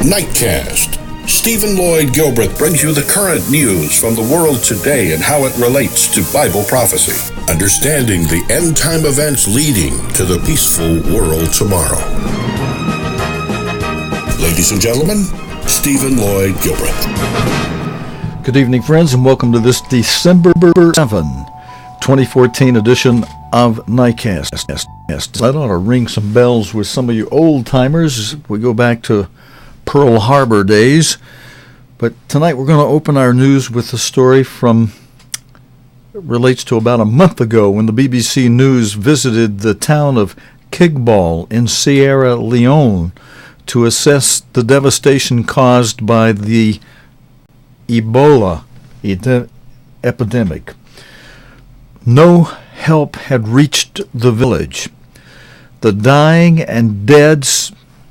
Nightcast. Stephen Lloyd Gilbreth brings you the current news from the world today and how it relates to Bible prophecy. Understanding the end-time events leading to the peaceful world tomorrow. Ladies and gentlemen, Stephen Lloyd Gilbreth. Good evening, friends, and welcome to this December 7, 2014 edition of Nightcast. That ought to ring some bells with some of you old-timers. We go back to Pearl Harbor days. But tonight we're going to open our news with a story relates to about a month ago when the BBC News visited the town of Kigball in Sierra Leone to assess the devastation caused by the Ebola epidemic. No help had reached the village. The dying and dead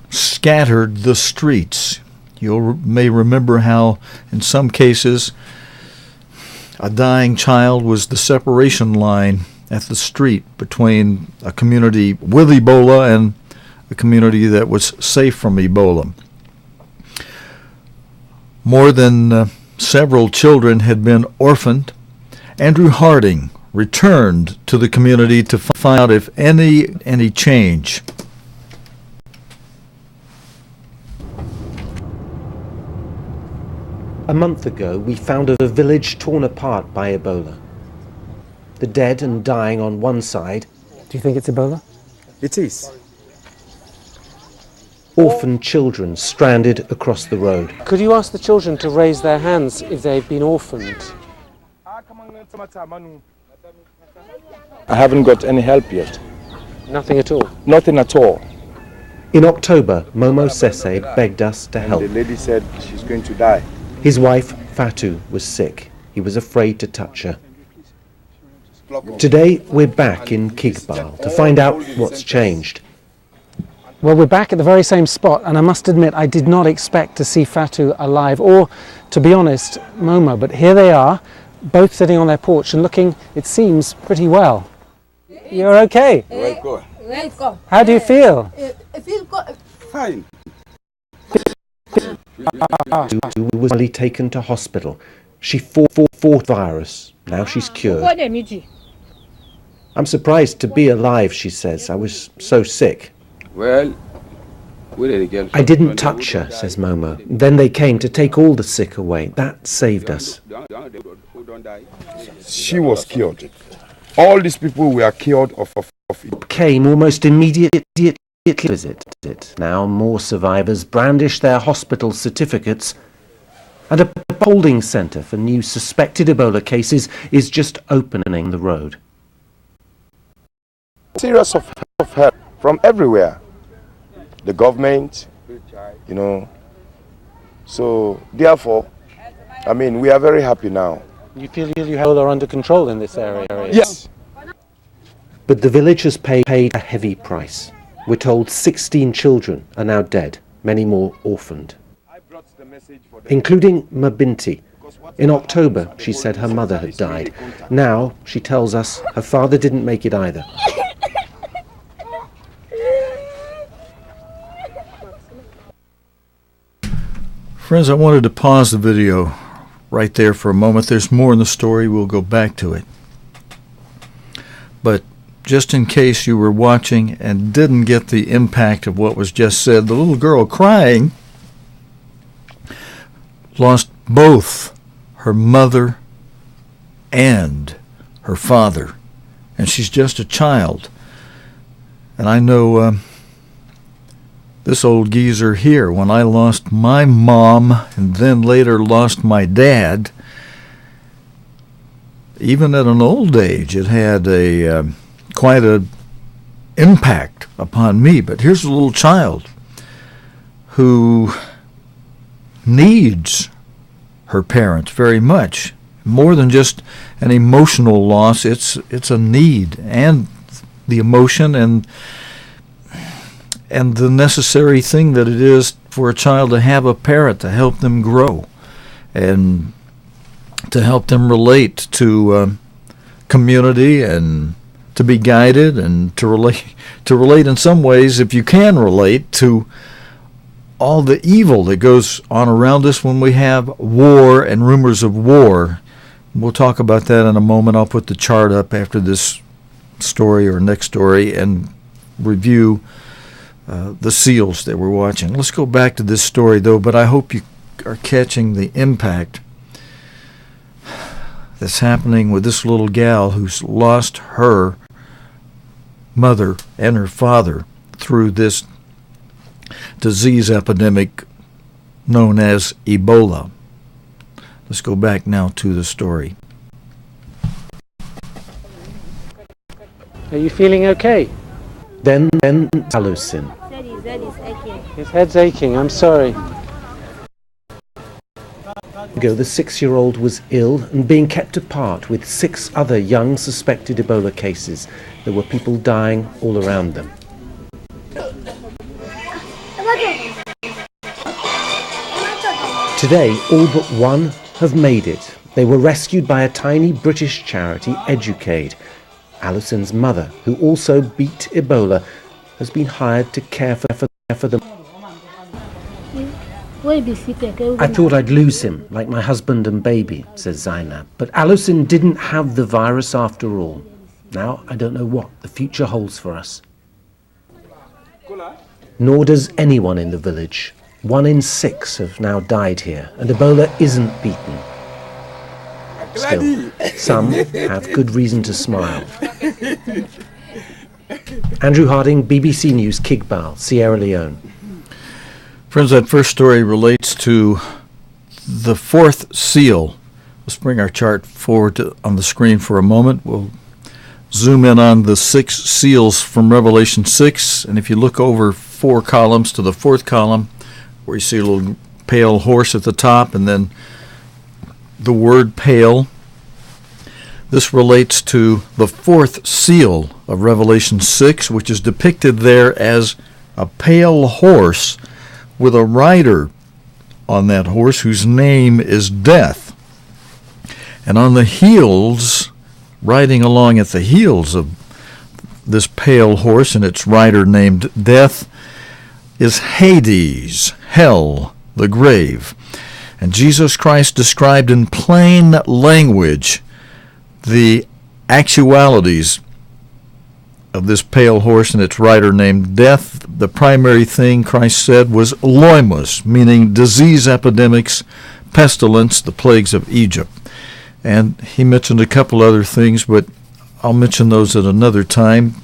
scattered the streets. You may remember how, in some cases, a dying child was the separation line at the street between a community with Ebola and a community that was safe from Ebola. More than several children had been orphaned. Andrew Harding returned to the community to find out if any change. A month ago, we found a village torn apart by Ebola. The dead and dying on one side. Do you think it's Ebola? It is. Orphaned children stranded across the road. Could you ask the children to raise their hands if they've been orphaned? I haven't got any help yet. Nothing at all? Nothing at all. In October, Momo Sese begged us to help. The lady said she's going to die. His wife, Fatu, was sick. He was afraid to touch her. Today, we're back in Kigbal to find out what's changed. Well, we're back at the very same spot, and I must admit I did not expect to see Fatu alive, or, to be honest, Momo, but here they are, both sitting on their porch and looking, it seems, pretty well. You're okay? How do you feel? I feel Fine. Fatu was only taken to hospital. She fought virus. Now she's cured. I'm surprised to be alive, she says. I was so sick. Well, I didn't touch her, says Momo. Then they came to take all the sick away. That saved us. she was cured. All these people were cured of it. Came almost immediately visit. Now more survivors brandish their hospital certificates, and a holding centre for new suspected Ebola cases is just opening the road. Serious of help from everywhere. The government, So therefore, we are very happy now. You feel you have Ebola under control in this area? Yes. But the village has paid a heavy price. We're told 16 children are now dead, many more orphaned, including Mabinti. In October, she said her mother had died. Now, she tells us her father didn't make it either. Friends, I wanted to pause the video right there for a moment. There's more in the story. We'll go back to it. But just in case you were watching and didn't get the impact of what was just said, the little girl crying lost both her mother and her father. And she's just a child. And I know this old geezer here, when I lost my mom and then later lost my dad, even at an old age, it had quite an impact upon me. But here's a little child who needs her parents very much. More than just an emotional loss, it's a need, and the emotion and the necessary thing that it is for a child to have a parent to help them grow and to help them relate to community and to be guided and to relate in some ways, if you can relate, to all the evil that goes on around us when we have war and rumors of war. We'll talk about that in a moment. I'll put the chart up after this story or next story and review the seals that we're watching. Let's go back to this story, though, but I hope you are catching the impact that's happening with this little gal who's lost her mother and her father through this disease epidemic known as Ebola. Let's go back now to the story. Are you feeling okay? Then Alusin. His head's aching, I'm sorry. Ago, the 6-year-old was ill and being kept apart with 6 other young suspected Ebola cases. There were people dying all around them. Today, all but one have made it. They were rescued by a tiny British charity, Educate. Alison's mother, who also beat Ebola, has been hired to care for them. I thought I'd lose him, like my husband and baby, says Zainab. But Alison didn't have the virus after all. Now I don't know what the future holds for us. Nor does anyone in the village. 1 in 6 have now died here, and Ebola isn't beaten. Still, some have good reason to smile. Andrew Harding, BBC News, Kigbal, Sierra Leone. Friends, that first story relates to the 4th seal. Let's bring our chart forward on the screen for a moment. We'll zoom in on the 6 seals from Revelation 6, and if you look over 4 columns to the 4th column, where you see a little pale horse at the top, and then the word pale. This relates to the 4th seal of Revelation 6, which is depicted there as a pale horse with a rider on that horse whose name is Death. And on the heels, riding along at the heels of this pale horse and its rider named Death, is Hades, hell, the grave. And Jesus Christ described in plain language the actualities of this pale horse and its rider named Death. The primary thing Christ said was loimos, meaning disease epidemics, pestilence, the plagues of Egypt. And he mentioned a couple other things, but I'll mention those at another time,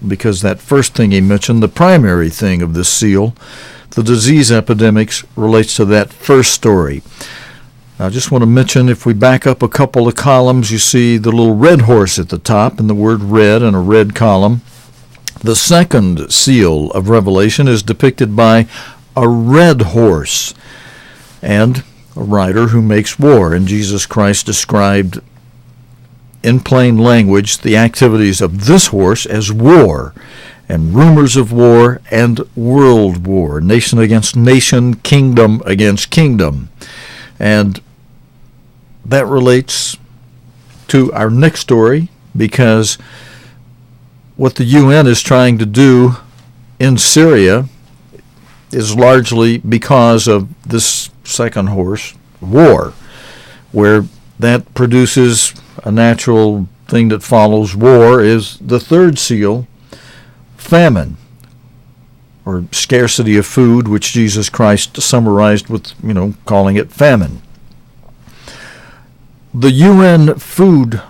because that first thing he mentioned, the primary thing of this seal, the disease epidemics, relates to that first story. I just want to mention, if we back up a couple of columns, you see the little red horse at the top and the word red in a red column. The second seal of Revelation is depicted by a red horse and a rider who makes war. And Jesus Christ described in plain language the activities of this horse as war, and rumors of war and world war, nation against nation, kingdom against kingdom. And that relates to our next story, because what the UN is trying to do in Syria is largely because of this second horse, war, where that produces a natural thing that follows war is the third seal, famine, or scarcity of food, which Jesus Christ summarized with, calling it famine. The UN Food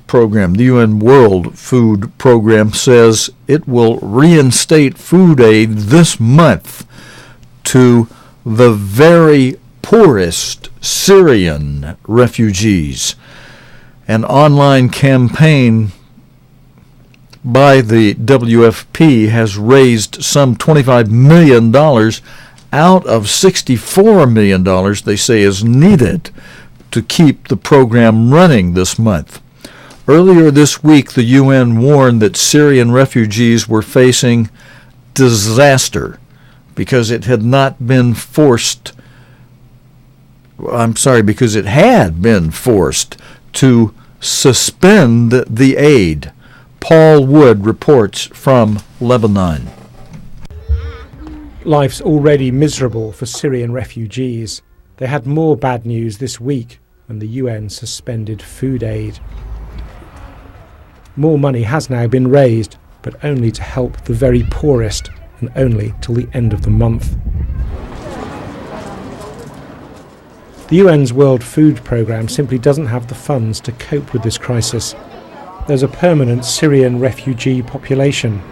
Program, the UN World Food Program, says it will reinstate food aid this month to the very poorest Syrian refugees. An online campaign by the WFP has raised some $25 million out of $64 million they say is needed to keep the program running this month. Earlier this week, the UN warned that Syrian refugees were facing disaster because it had been forced to suspend the aid. Paul Wood reports from Lebanon. Life's already miserable for Syrian refugees. They had more bad news this week when the UN suspended food aid. More money has now been raised, but only to help the very poorest, and only till the end of the month. The UN's World Food Programme simply doesn't have the funds to cope with this crisis. There's a permanent Syrian refugee population.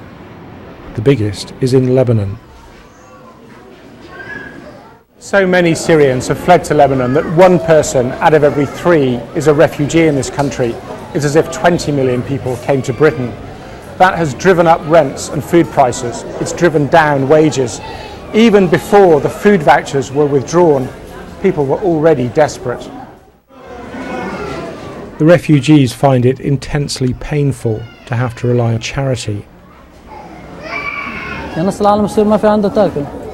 The biggest is in Lebanon. So many Syrians have fled to Lebanon that one person out of every 3 is a refugee in this country. It's as if 20 million people came to Britain. That has driven up rents and food prices. It's driven down wages. Even before the food vouchers were withdrawn, people were already desperate. The refugees find it intensely painful to have to rely on charity.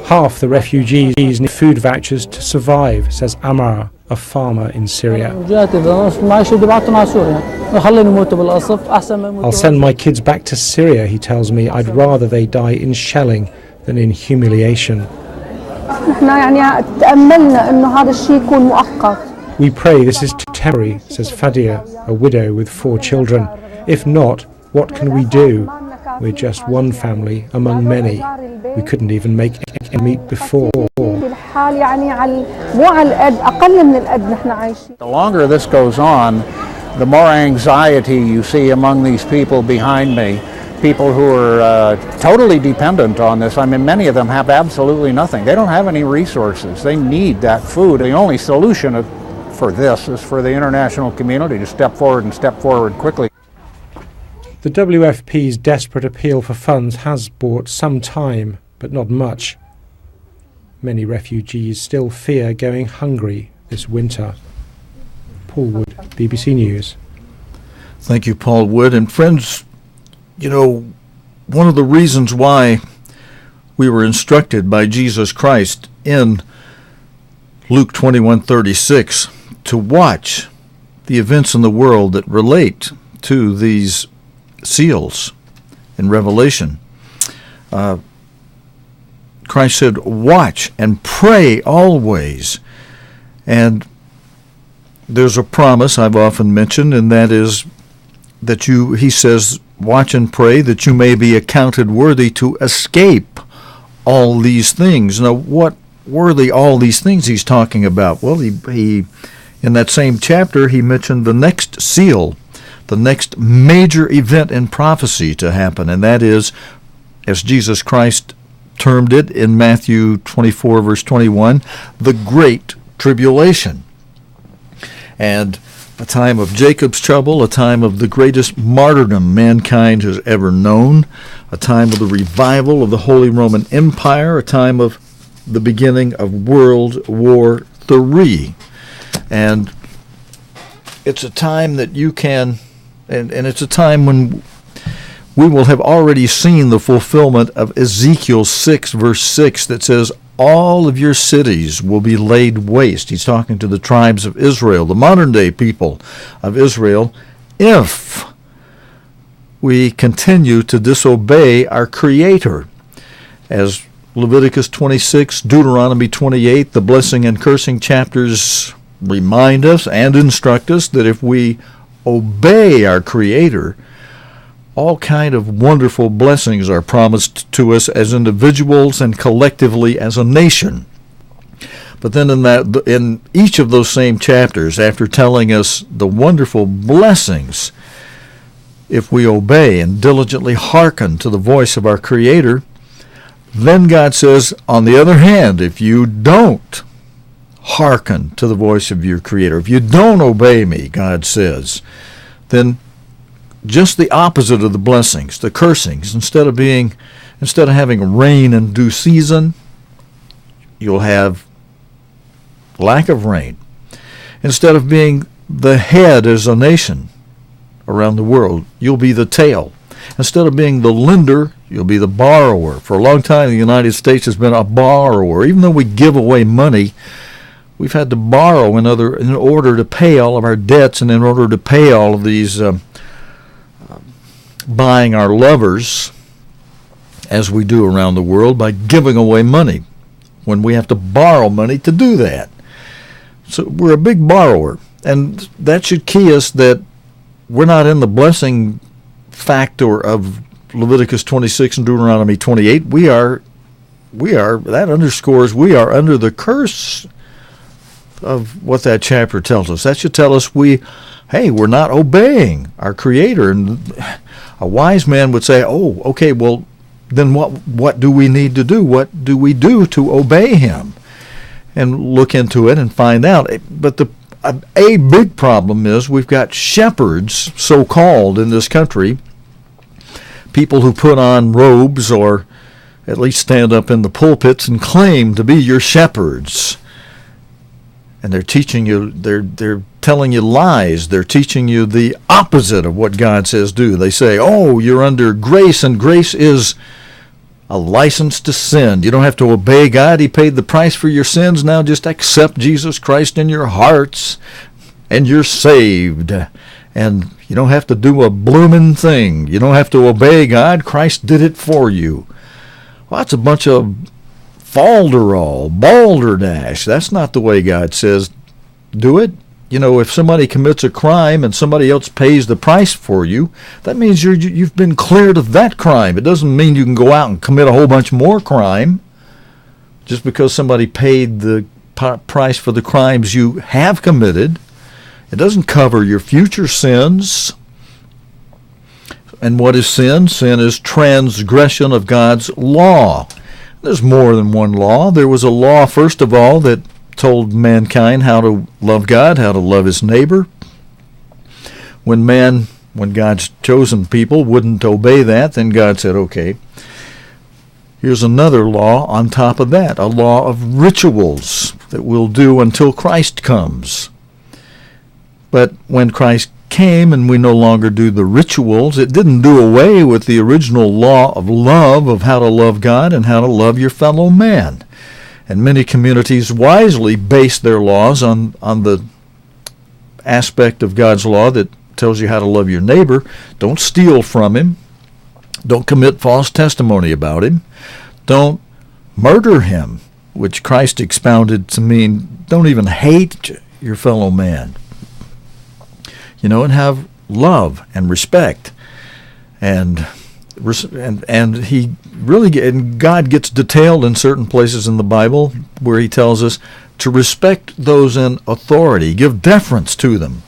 Half the refugees need food vouchers to survive, says Amar, a farmer in Syria. I'll send my kids back to Syria, he tells me. I'd rather they die in shelling than in humiliation. We pray this is temporary, says Fadia, a widow with 4 children. If not, what can we do? We're just one family among many. We couldn't even make ends meet before. The longer this goes on, the more anxiety you see among these people behind me. People who are totally dependent on this. I mean, many of them have absolutely nothing. They don't have any resources. They need that food. The only solution for this is for the international community to step forward and step forward quickly. The WFP's desperate appeal for funds has bought some time, but not much. Many refugees still fear going hungry this winter. Paul Wood, BBC News. Thank you, Paul Wood. And friends, you know, one of the reasons why we were instructed by Jesus Christ in Luke 21:36 to watch the events in the world that relate to these seals in Revelation. Christ said, watch and pray always. And there's a promise I've often mentioned, and that is that he says, watch and pray that you may be accounted worthy to escape all these things. Now, what were all these things he's talking about? Well, he in that same chapter, he mentioned the next seal, the next major event in prophecy to happen, and that is, as Jesus Christ termed it in Matthew 24, verse 21, the Great Tribulation. And a time of Jacob's trouble, a time of the greatest martyrdom mankind has ever known, a time of the revival of the Holy Roman Empire, a time of the beginning of World War III. And it's a time that you can, and it's a time when we will have already seen the fulfillment of Ezekiel 6, verse 6, that says, all of your cities will be laid waste. He's talking to the tribes of Israel, the modern-day people of Israel, if we continue to disobey our Creator. As Leviticus 26, Deuteronomy 28, the blessing and cursing chapters remind us and instruct us that if we obey our Creator, all kind of wonderful blessings are promised to us as individuals and collectively as a nation. But then in each of those same chapters, after telling us the wonderful blessings, if we obey and diligently hearken to the voice of our Creator, then God says, on the other hand, if you don't hearken to the voice of your Creator, if you don't obey me, God says, then just the opposite of the blessings, the cursings. Instead of having rain in due season, you'll have lack of rain. Instead of being the head as a nation around the world, you'll be the tail. Instead of being the lender, you'll be the borrower. For a long time, the United States has been a borrower. Even though we give away money, we've had to borrow in order to pay all of our debts and in order to pay all of these buying our lovers as we do around the world, by giving away money when we have to borrow money to do that. So we're a big borrower, and that should key us that we're not in the blessing factor of Leviticus 26 and Deuteronomy 28. We are, that underscores we are under the curse of what that chapter tells us. That should tell us we're not obeying our Creator. And a wise man would say, oh, okay, well, then what do we need to do? What do we do to obey Him? And look into it and find out. But a big problem is we've got shepherds, so-called, in this country, people who put on robes or at least stand up in the pulpits and claim to be your shepherds. And they're teaching you, they're telling you lies. They're teaching you the opposite of what God says do. They say, oh, you're under grace, and grace is a license to sin. You don't have to obey God. He paid the price for your sins. Now just accept Jesus Christ in your hearts, and you're saved. And you don't have to do a blooming thing. You don't have to obey God. Christ did it for you. Well, that's a bunch of falderall, balderdash. That's not the way God says do it. You know, if somebody commits a crime and somebody else pays the price for you, that means you've been cleared of that crime. It doesn't mean you can go out and commit a whole bunch more crime just because somebody paid the price for the crimes you have committed. It doesn't cover your future sins. And what is sin? Sin is transgression of God's law. There's more than one law. There was a law, first of all, that told mankind how to love God, how to love his neighbor. When God's chosen people wouldn't obey that, then God said, okay, here's another law on top of that, a law of rituals that we'll do until Christ comes. But when Christ came and we no longer do the rituals, it didn't do away with the original law of love, of how to love God and how to love your fellow man. And many communities wisely base their laws on the aspect of God's law that tells you how to love your neighbor. Don't steal from him. Don't commit false testimony about him. Don't murder him, which Christ expounded to mean don't even hate your fellow man. You know, and have love and respect. And he really, and God gets detailed in certain places in the Bible where he tells us to respect those in authority, give deference to them.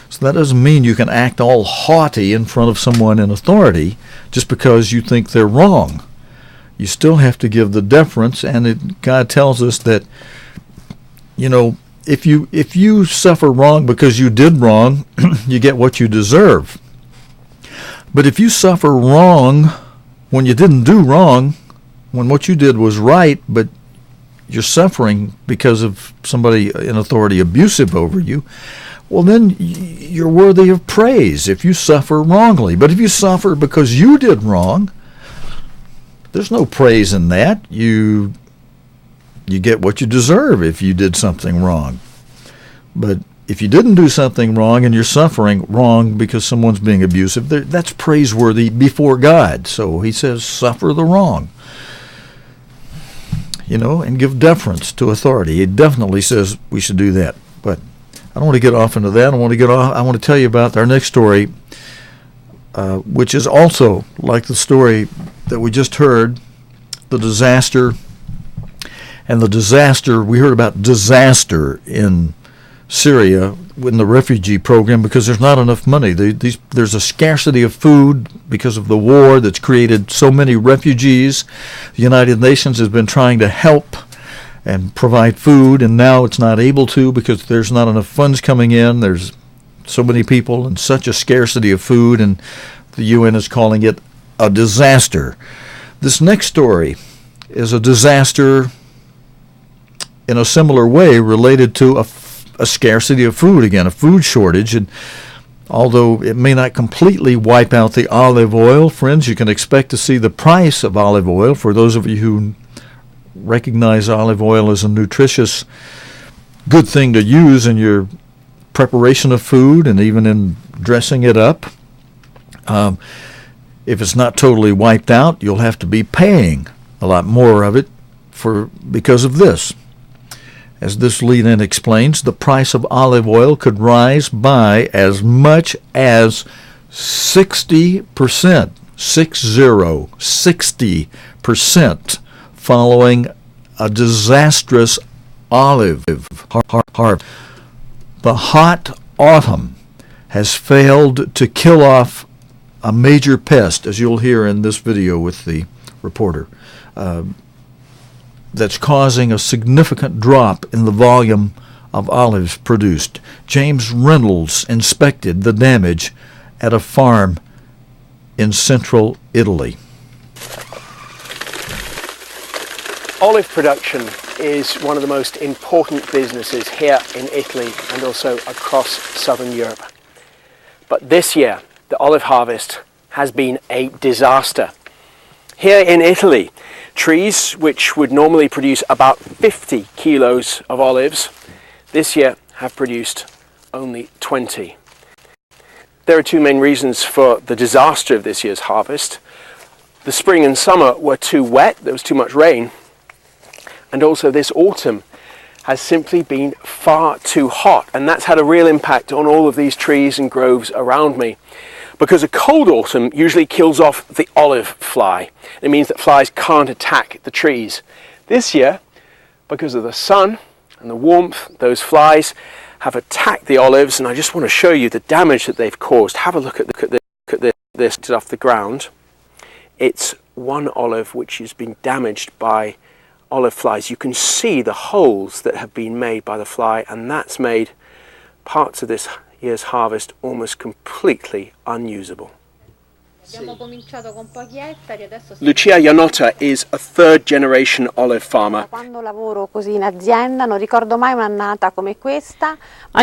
So that doesn't mean you can act all haughty in front of someone in authority just because you think they're wrong. You still have to give the deference, and God tells us that, you know, if you suffer wrong because you did wrong, you get what you deserve. But if you suffer wrong when you didn't do wrong, when what you did was right, but you're suffering because of somebody in authority abusive over you, well, then you're worthy of praise if you suffer wrongly. But if you suffer because you did wrong, there's no praise in that. You get what you deserve if you did something wrong. But if you didn't do something wrong and you're suffering wrong because someone's being abusive, that's praiseworthy before God. So he says, suffer the wrong. You know, and give deference to authority. He definitely says we should do that. But I don't want to get off into that. I want to tell you about our next story, which is also like the story that we just heard, the disaster. And the disaster, we heard about disaster in Syria in the refugee program because there's not enough money. There's a scarcity of food because of the war that's created so many refugees. The United Nations has been trying to help and provide food, and now it's not able to because there's not enough funds coming in. There's so many people and such a scarcity of food, and the UN is calling it a disaster. This next story is a disaster in a similar way related to a scarcity of food, again, a food shortage. And although it may not completely wipe out the olive oil, friends, you can expect to see the price of olive oil. For those of you who recognize olive oil as a nutritious, good thing to use in your preparation of food and even in dressing it up, if it's not totally wiped out, you'll have to be paying a lot more of it because of this. As this lead-in explains, the price of olive oil could rise by as much as 60%, 60% following a disastrous olive harvest. The hot autumn has failed to kill off a major pest, as you'll hear in this video with the reporter, that's causing a significant drop in the volume of olives produced. James Reynolds inspected the damage at a farm in central Italy. Olive production is one of the most important businesses here in Italy and also across southern Europe. But this year, the olive harvest has been a disaster. Here in Italy, trees which would normally produce about 50 kilos of olives, this year have produced only 20. There are two main reasons for the disaster of this year's harvest. The spring and summer were too wet, there was too much rain, and also this autumn has simply been far too hot, and that's had a real impact on all of these trees and groves around me. Because a cold autumn usually kills off the olive fly. It means that flies can't attack the trees. This year, because of the sun and the warmth, those flies have attacked the olives, and I just want to show you the damage that they've caused. Have a look at this off the ground. It's one olive which has been damaged by olive flies. You can see the holes that have been made by the fly, and that's made parts of this year's harvest almost completely unusable. Lucia Iannotta is a third-generation olive farmer. I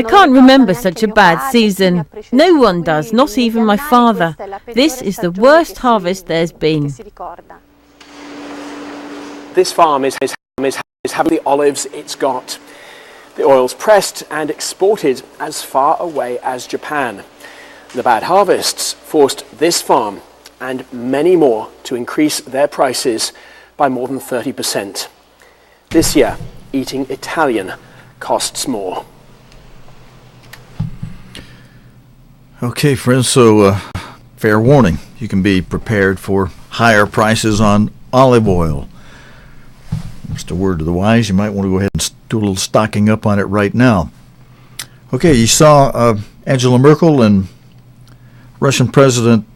can't remember such a bad season. No one does, not even my father. This is the worst harvest there's been. This farm is having the olives it's got. The oil's pressed and exported as far away as Japan. The bad harvests forced this farm and many more to increase their prices by more than 30%. This year, eating Italian costs more. Okay, friends, so fair warning. You can be prepared for higher prices on olive oil. Just a word to the wise, you might want to go ahead and do a little stocking up on it right now. Okay, you saw Angela Merkel and Russian President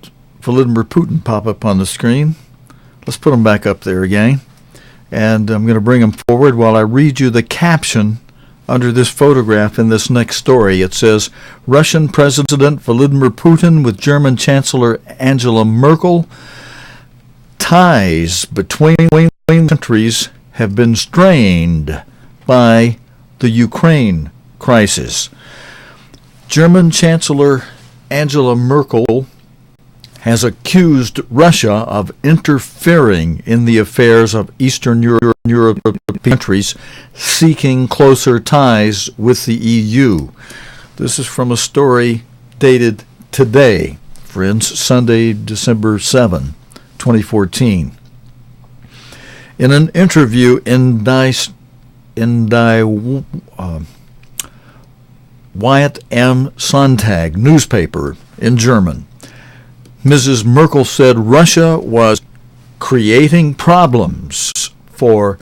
Vladimir Putin pop up on the screen. Let's put them back up there again. And I'm going to bring them forward while I read you the caption under this photograph in this next story. It says, Russian President Vladimir Putin with German Chancellor Angela Merkel. Ties between countries have been strained by the Ukraine crisis. German Chancellor Angela Merkel has accused Russia of interfering in the affairs of Eastern Europe countries seeking closer ties with the EU. This is from a story dated today, friends, Sunday, December 7, 2014. In an interview in Wyatt M. Sonntag newspaper in German, Mrs. Merkel said Russia was creating problems for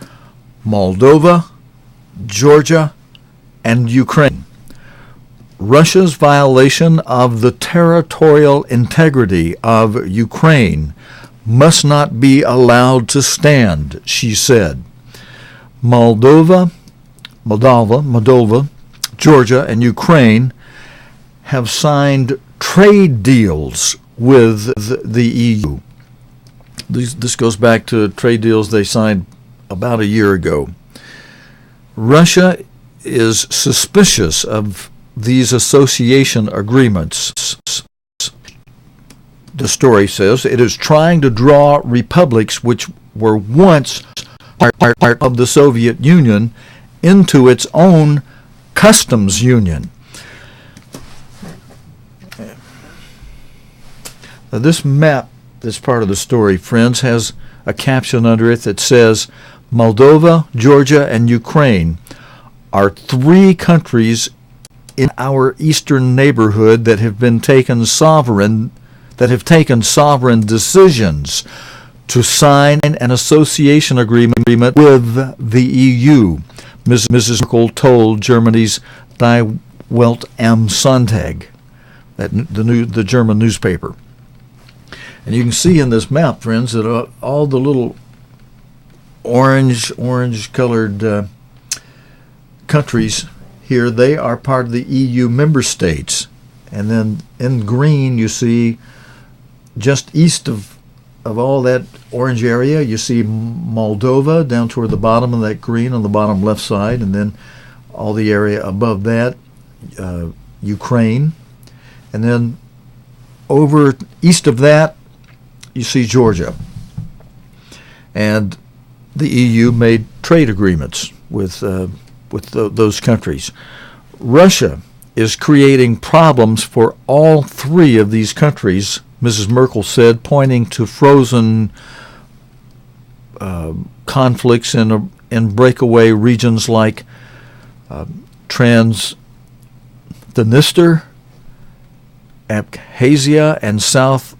Moldova, Georgia, and Ukraine. Russia's violation of the territorial integrity of Ukraine must not be allowed to stand, she said. Moldova, Georgia, and Ukraine have signed trade deals with the EU. This goes back to trade deals they signed about a year ago. Russia is suspicious of these association agreements. The story says it is trying to draw republics which were once part of the Soviet Union into its own customs union. Now, this map this part of the story, friends, has a caption under it that says, Moldova, Georgia, and Ukraine are 3 countries in our eastern neighborhood that have taken sovereign decisions to sign an association agreement with the EU, Mrs. Merkel told Germany's Die Welt am Sonntag, the German newspaper. And you can see in this map, friends, that all the little orange-colored countries here, they are part of the EU member states. And then in green, you see just east of all that orange area, you see Moldova down toward the bottom of that green on the bottom left side, and then all the area above that, Ukraine. And then over east of that, you see Georgia. And the EU made trade agreements with those countries. Russia is creating problems for all 3 of these countries, Mrs. Merkel said, pointing to frozen conflicts in breakaway regions like Transnistria, Abkhazia, and South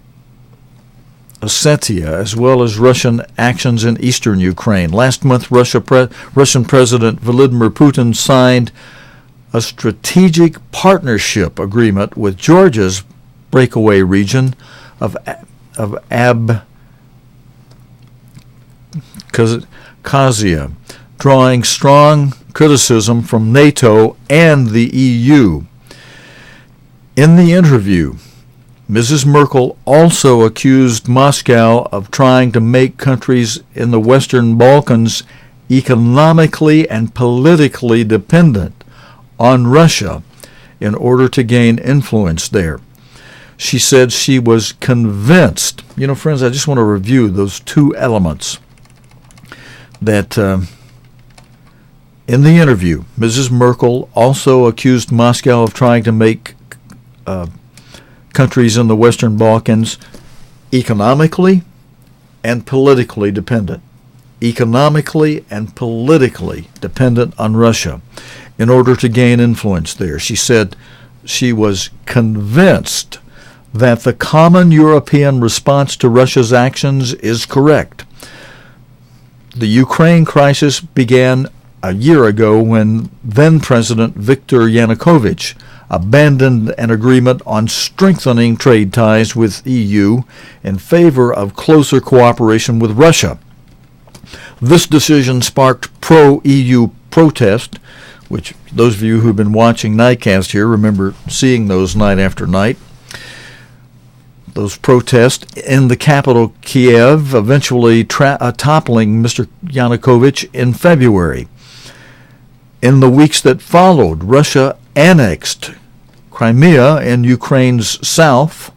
Ossetia, as well as Russian actions in eastern Ukraine. Last month, Russian President Vladimir Putin signed a strategic partnership agreement with Georgia's breakaway region of Abkhazia, drawing strong criticism from NATO and the EU. In the interview, Mrs. Merkel also accused Moscow of trying to make countries in the Western Balkans economically and politically dependent on Russia in order to gain influence there. She said she was convinced. You know, friends, I just want to review those 2 elements that in the interview, Mrs. Merkel also accused Moscow of trying to make countries in the Western Balkans economically and politically dependent. Economically and politically dependent on Russia in order to gain influence there. She said she was convinced that the common European response to Russia's actions is correct. The Ukraine crisis began a year ago when then-President Viktor Yanukovych abandoned an agreement on strengthening trade ties with EU in favor of closer cooperation with Russia. This decision sparked pro-EU protest, which those of you who've been watching Nightcast here remember seeing those night after night. Those protests in the capital, Kiev, eventually toppling Mr. Yanukovych in February. In the weeks that followed, Russia annexed Crimea in Ukraine's south,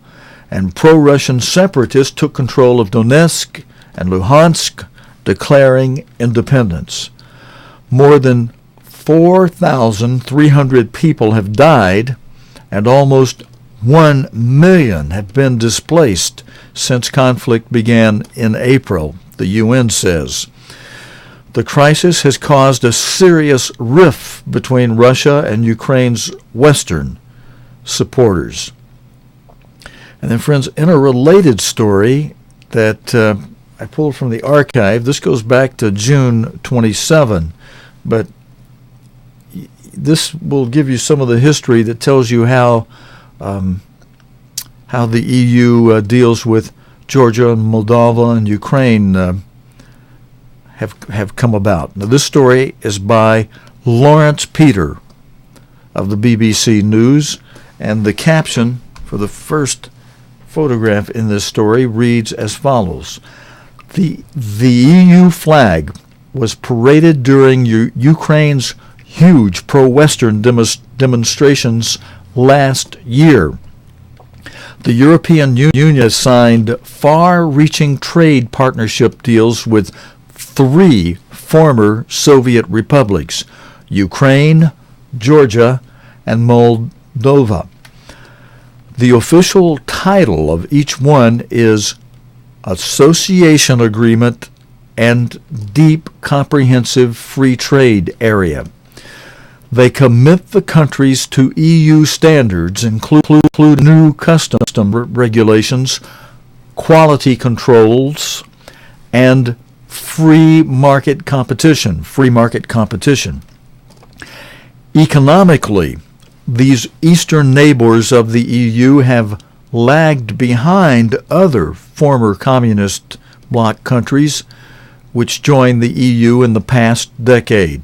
and pro-Russian separatists took control of Donetsk and Luhansk, declaring independence. More than 4,300 people have died, and almost 1 million have been displaced since conflict began in April, the UN says. The crisis has caused a serious rift between Russia and Ukraine's Western supporters. And then, friends, in a related story that I pulled from the archive, this goes back to June 27, but this will give you some of the history that tells you how the EU deals with Georgia and Moldova and Ukraine have come about. Now, this story is by Lawrence Peter of the BBC News, and the caption for the first photograph in this story reads as follows. The EU flag was paraded during Ukraine's huge pro-Western demonstrations last year. The European Union has signed far-reaching trade partnership deals with 3 former Soviet republics, Ukraine, Georgia, and Moldova. The official title of each one is association agreement, and deep comprehensive free trade area. They commit the countries to EU standards, include new custom regulations, quality controls, and free market competition. Economically, these eastern neighbors of the EU have lagged behind other former communist bloc countries which joined the EU in the past decade.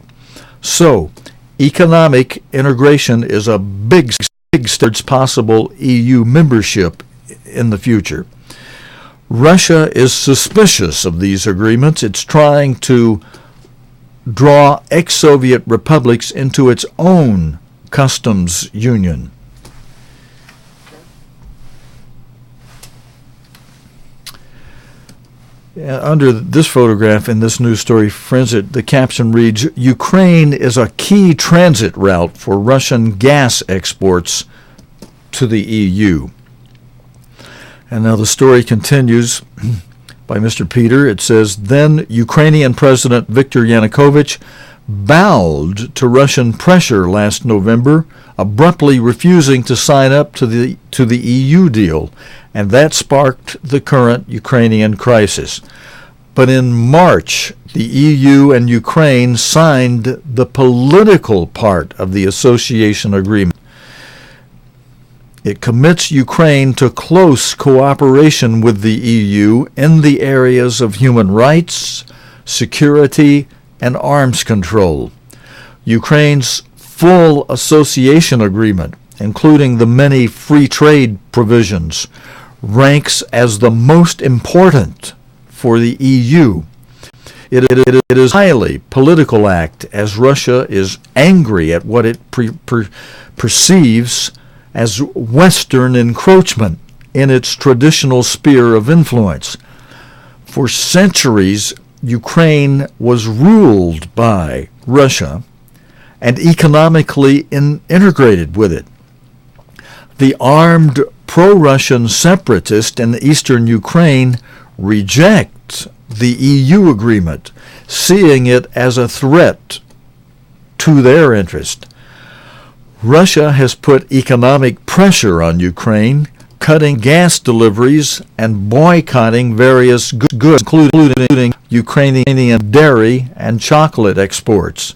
So, economic integration is a big step towards possible EU membership in the future. Russia is suspicious of these agreements. It's trying to draw ex-Soviet republics into its own customs union. Under this photograph in this news story, friends, the caption reads, Ukraine is a key transit route for Russian gas exports to the EU. And now the story continues by Mr. Peter. It says, then Ukrainian President Viktor Yanukovych bowed to Russian pressure last November, abruptly refusing to sign up to the EU deal, and that sparked the current Ukrainian crisis. But in March, the EU and Ukraine signed the political part of the association agreement. It commits Ukraine to close cooperation with the EU in the areas of human rights, security, and arms control. Ukraine's full association agreement, including the many free trade provisions, ranks as the most important for the EU. It is a highly political act, as Russia is angry at what it perceives as Western encroachment in its traditional sphere of influence. For centuries, Ukraine was ruled by Russia and economically integrated with it. The armed pro-Russian separatists in eastern Ukraine reject the EU agreement, seeing it as a threat to their interest. Russia has put economic pressure on Ukraine, cutting gas deliveries and boycotting various goods, including Ukrainian dairy and chocolate exports.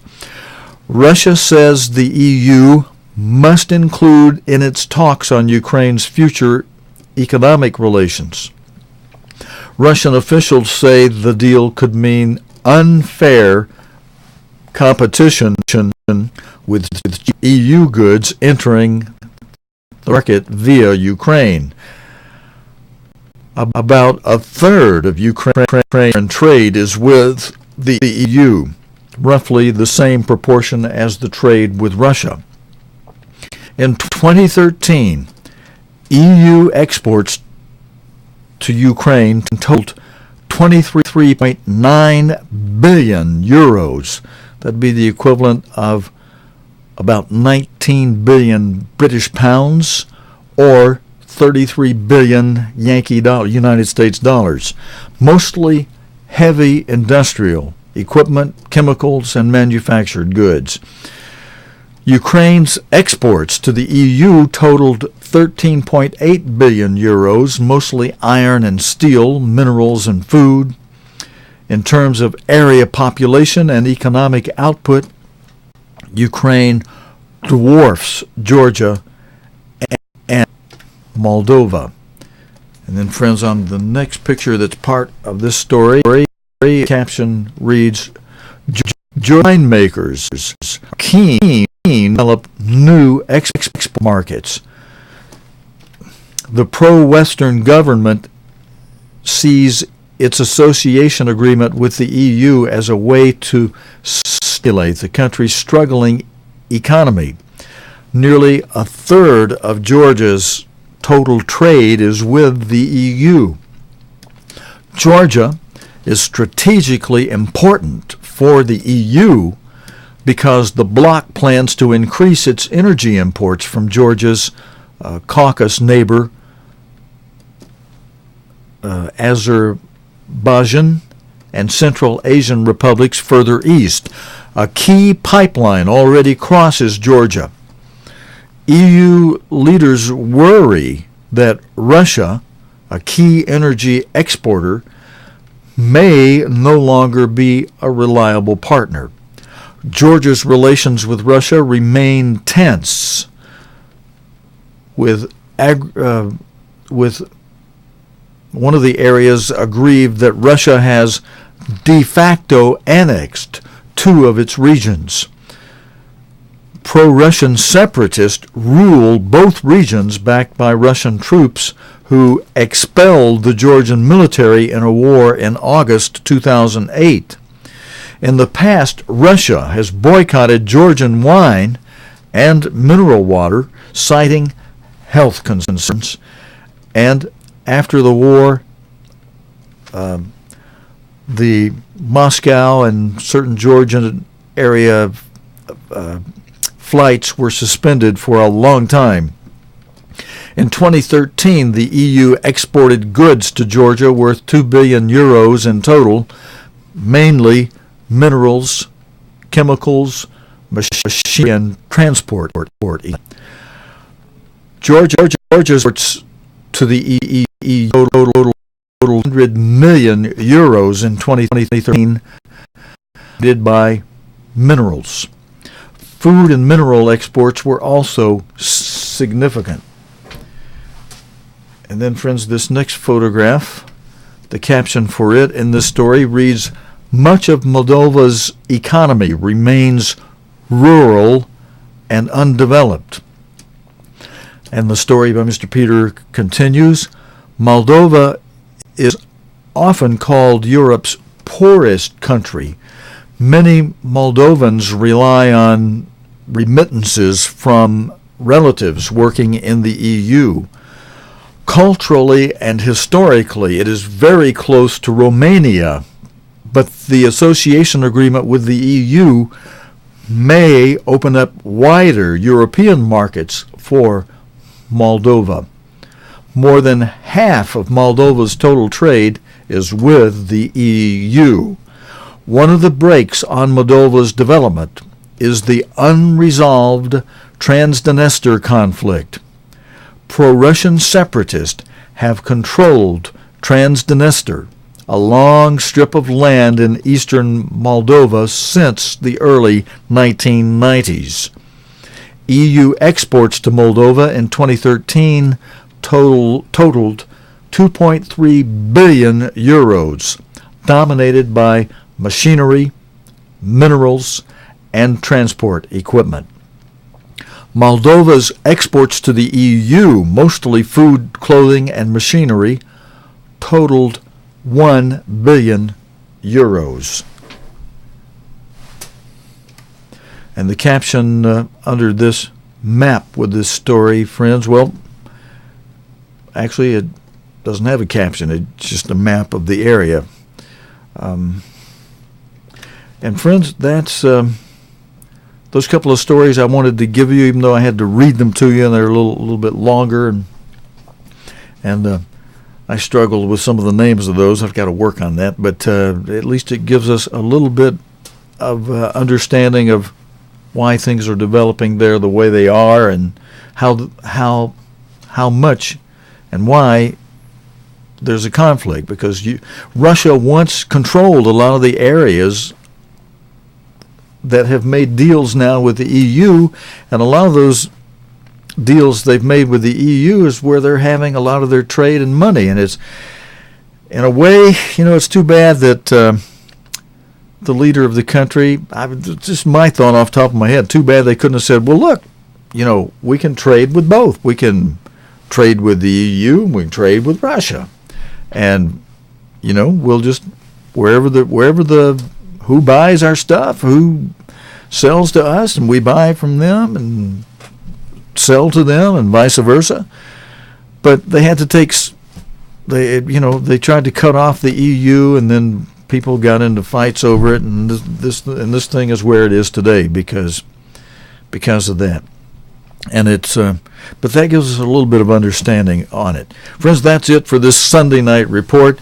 Russia says the EU must include in its talks on Ukraine's future economic relations. Russian officials say the deal could mean unfair competition with EU goods entering the market via Ukraine. About a third of Ukrainian trade is with the EU, roughly the same proportion as the trade with Russia. In 2013, EU exports to Ukraine totaled 23.9 billion euros. That'd be the equivalent of about 19 billion British pounds or 33 billion United States dollars. Mostly heavy industrial equipment, chemicals, and manufactured goods. Ukraine's exports to the EU totaled 13.8 billion euros, mostly iron and steel, minerals and food. In terms of area population and economic output, Ukraine dwarfs Georgia and Moldova. And then, friends, on the next picture that's part of this story, the caption reads, winemakers keen to develop new export markets. The pro-Western government sees its association agreement with the EU as a way to stimulate the country's struggling economy. Nearly a third of Georgia's total trade is with the EU. Georgia is strategically important for the EU because the bloc plans to increase its energy imports from Georgia's Caucasus neighbor, Azerbaijan and Central Asian republics further east. A key pipeline already crosses Georgia. EU leaders worry that Russia, a key energy exporter, may no longer be a reliable partner. Georgia's relations with Russia remain tense, with one of the areas aggrieved that Russia has de facto annexed 2 of its regions. Pro-Russian separatists rule both regions backed by Russian troops who expelled the Georgian military in a war in August 2008. In the past, Russia has boycotted Georgian wine and mineral water, citing health concerns. And after the war, the Moscow and certain Georgian area flights were suspended for a long time. In 2013, the EU exported goods to Georgia worth 2 billion euros in total, mainly minerals, chemicals, machinery, and transport. Georgia's exports to the EU total 100 million euros in 2013, did by minerals. Food and mineral exports were also significant. And then, friends, this next photograph, the caption for it in this story reads, "Much of Moldova's economy remains rural and undeveloped." And the story by Mr. Peter continues, Moldova is often called Europe's poorest country. Many Moldovans rely on remittances from relatives working in the EU. Culturally and historically, it is very close to Romania, but the association agreement with the EU may open up wider European markets for Moldova. More than half of Moldova's total trade is with the EU. One of the brakes on Moldova's development is the unresolved Transnistria conflict. Pro-Russian separatists have controlled Transnistria, a long strip of land in eastern Moldova, since the early 1990s. EU exports to Moldova in 2013 totaled 2.3 billion euros, dominated by machinery, minerals, and transport equipment. Moldova's exports to the EU, mostly food, clothing, and machinery, totaled 1 billion euros. And the caption under this map with this story, friends, well, actually it doesn't have a caption. It's just a map of the area. And friends, that's those couple of stories I wanted to give you, even though I had to read them to you, and they're a little bit longer, and I struggled with some of the names of those. I've got to work on that, but at least it gives us a little bit of understanding of why things are developing there the way they are, and how much and why there's a conflict, because Russia once controlled a lot of the areas that have made deals now with the EU, and a lot of those deals they've made with the EU is where they're having a lot of their trade and money. And it's, in a way, it's too bad that the leader of the country, just my thought off the top of my head, too bad they couldn't have said, well, look, we can trade with both. We can trade with the EU, and we can trade with Russia. And, we'll just, wherever the who buys our stuff, who sells to us, and we buy from them and sell to them, and vice versa. But they had to they tried to cut off the EU, and then people got into fights over it, and this thing is where it is today because of that. And it's, but that gives us a little bit of understanding on it. Friends, that's it for this Sunday night report.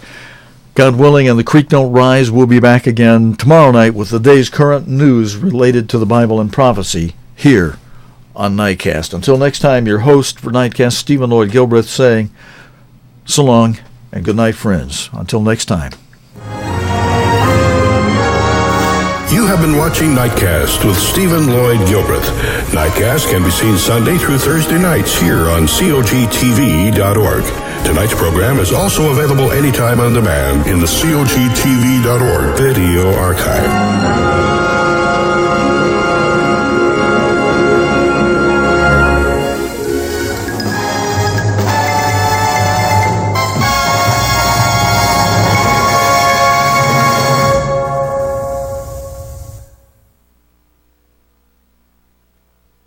God willing, and the creek don't rise, we'll be back again tomorrow night with the day's current news related to the Bible and prophecy here on Nightcast. Until next time, your host for Nightcast, Stephen Lloyd Gilbreth, saying so long and good night, friends. Until next time. You have been watching Nightcast with Stephen Lloyd Gilbreth. Nightcast can be seen Sunday through Thursday nights here on cogtv.org. Tonight's program is also available anytime on demand in the cogtv.org video archive.